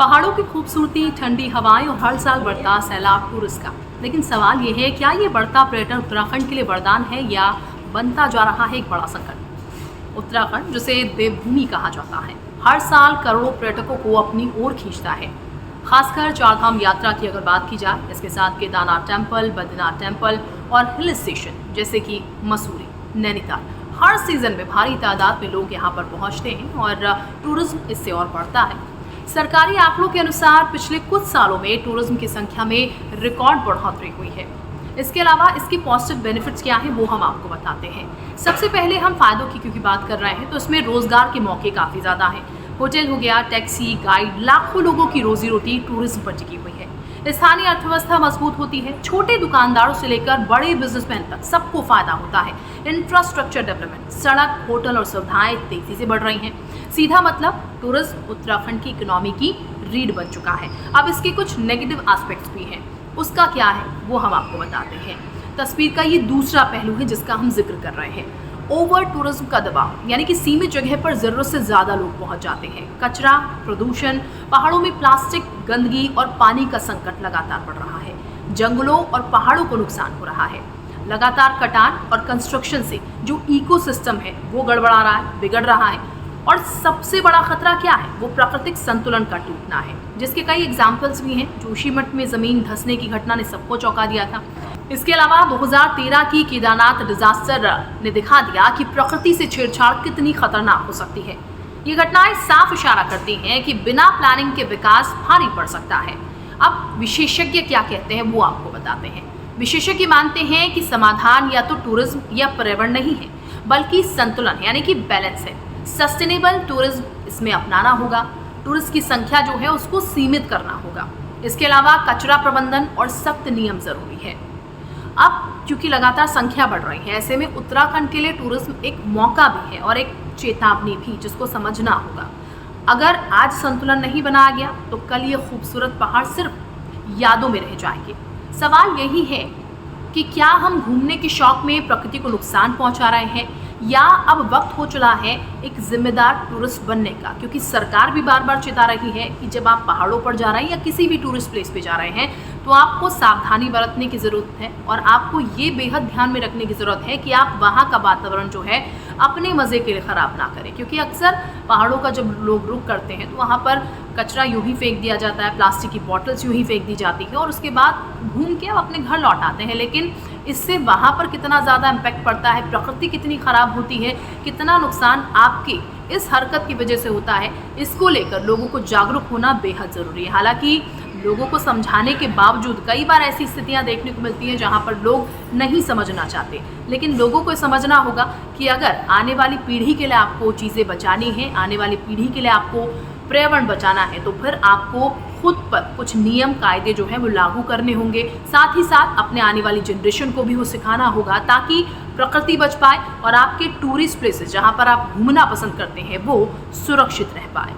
पहाड़ों की खूबसूरती, ठंडी हवाएं और हर साल बढ़ता सैलाब टूरिस्ट का। लेकिन सवाल ये है, क्या ये बढ़ता पर्यटन उत्तराखंड के लिए वरदान है या बनता जा रहा है एक बड़ा संकट। उत्तराखंड, जिसे देवभूमि कहा जाता है, हर साल करोड़ों पर्यटकों को अपनी ओर खींचता है। खासकर चारधाम यात्रा की अगर बात की जाए, इसके साथ केदारनाथ टेम्पल, बद्रीनाथ टेम्पल और हिल स्टेशन जैसे कि मसूरी, नैनीताल, हर सीजन में भारी तादाद में लोग यहाँ पर पहुँचते हैं और टूरिज्म इससे और बढ़ता है। सरकारी आंकड़ों के अनुसार पिछले कुछ सालों में टूरिज्म की संख्या में रिकॉर्ड बढ़ोतरी हुई है। इसके अलावा इसकी पॉजिटिव बेनिफिट्स क्या हैं वो हम आपको बताते हैं। सबसे पहले हम फायदों की क्योंकि बात कर रहे हैं तो इसमें रोजगार के मौके काफ़ी ज़्यादा हैं। होटल हो गया, टैक्सी, गाइड, लाखों लोगों की रोजी रोटी टूरिज्म पर टिकी हुई है। स्थानीय अर्थव्यवस्था मजबूत होती है। छोटे दुकानदारों से लेकर बड़े बिजनेसमैन तक सबको फायदा होता है। इंफ्रास्ट्रक्चर डेवलपमेंट, सड़क, होटल और सुविधाएं तेजी से बढ़ रही हैं। सीधा मतलब टूरिज्म उत्तराखंड की इकोनॉमी की रीढ़ बन चुका है। अब इसके कुछ नेगेटिव एस्पेक्ट्स भी हैं, उसका क्या है वो हम आपको बताते हैं। तस्वीर का ये दूसरा पहलू है जिसका हम जिक्र कर रहे हैं। ओवर टूरिज्म का दबाव, यानी कि सीमित जगह पर जरूरत से ज्यादा लोग पहुंच जाते हैं। कचरा, प्रदूषण, पहाड़ों में प्लास्टिक, गंदगी और पानी का संकट लगातार बढ़ रहा है। जंगलों और पहाड़ों को नुकसान हो रहा है। लगातार कटान और कंस्ट्रक्शन से जो इकोसिस्टम है वो गड़बड़ा रहा है, बिगड़ रहा है। और सबसे बड़ा खतरा क्या है, वो प्राकृतिक संतुलन का टूटना है, जिसके कई एग्जाम्पल्स भी हैं। जोशीमठ में जमीन धंसने की घटना ने सबको चौंका दिया था। इसके अलावा 2013 की केदारनाथ डिजास्टर ने दिखा दिया कि प्रकृति से छेड़छाड़ कितनी खतरनाक हो सकती है। ये घटनाएं साफ इशारा करती हैं कि बिना प्लानिंग के विकास भारी पड़ सकता है। अब विशेषज्ञ क्या कहते हैं वो आपको बताते हैं। विशेषज्ञ मानते हैं कि समाधान या तो टूरिज्म या पर्यावरण नहीं है, बल्कि संतुलन यानी कि बैलेंस है। सस्टेनेबल टूरिज्म इसमें अपनाना होगा। टूरिस्ट की संख्या जो है उसको सीमित करना होगा। इसके अलावा कचरा प्रबंधन और सख्त नियम जरूरी है। अब क्योंकि लगातार संख्या बढ़ रही है, ऐसे में उत्तराखंड के लिए टूरिज्म एक मौका भी है और एक चेतावनी भी, जिसको समझना होगा। अगर आज संतुलन नहीं बनाया गया तो कल ये खूबसूरत पहाड़ सिर्फ यादों में रह जाएंगे। सवाल यही है कि क्या हम घूमने के शौक में प्रकृति को नुकसान पहुंचा रहे हैं, या अब वक्त हो चला है एक जिम्मेदार टूरिस्ट बनने का। क्योंकि सरकार भी बार बार चेता रही है कि जब आप पहाड़ों पर जा रहे हैं या किसी भी टूरिस्ट प्लेस पे जा रहे हैं तो आपको सावधानी बरतने की ज़रूरत है और आपको ये बेहद ध्यान में रखने की ज़रूरत है कि आप वहाँ का वातावरण जो है अपने मज़े के लिए ख़राब ना करें। क्योंकि अक्सर पहाड़ों का जब लोग रुक करते हैं तो वहाँ पर कचरा यूँ ही फेंक दिया जाता है, प्लास्टिक की बॉटल्स यूँ ही फेंक दी जाती है और उसके बाद घूम के अपने घर लौट आते हैं। लेकिन इससे वहाँ पर कितना ज़्यादा इम्पैक्ट पड़ता है, प्रकृति कितनी ख़राब होती है, कितना नुकसान आपकी इस हरकत की वजह से होता है, इसको लेकर लोगों को जागरूक होना बेहद ज़रूरी है। हालांकि लोगों को समझाने के बावजूद कई बार ऐसी स्थितियां देखने को मिलती हैं जहां पर लोग नहीं समझना चाहते। लेकिन लोगों को समझना होगा कि अगर आने वाली पीढ़ी के लिए आपको चीज़ें बचानी है, आने वाली पीढ़ी के लिए आपको पर्यावरण बचाना है, तो फिर आपको खुद पर कुछ नियम कायदे जो है वो लागू करने होंगे। साथ ही साथ अपने आने वाली जनरेशन को भी वो सिखाना होगा ताकि प्रकृति बच पाए और आपके टूरिस्ट प्लेसेस जहाँ पर आप घूमना पसंद करते हैं वो सुरक्षित रह पाए।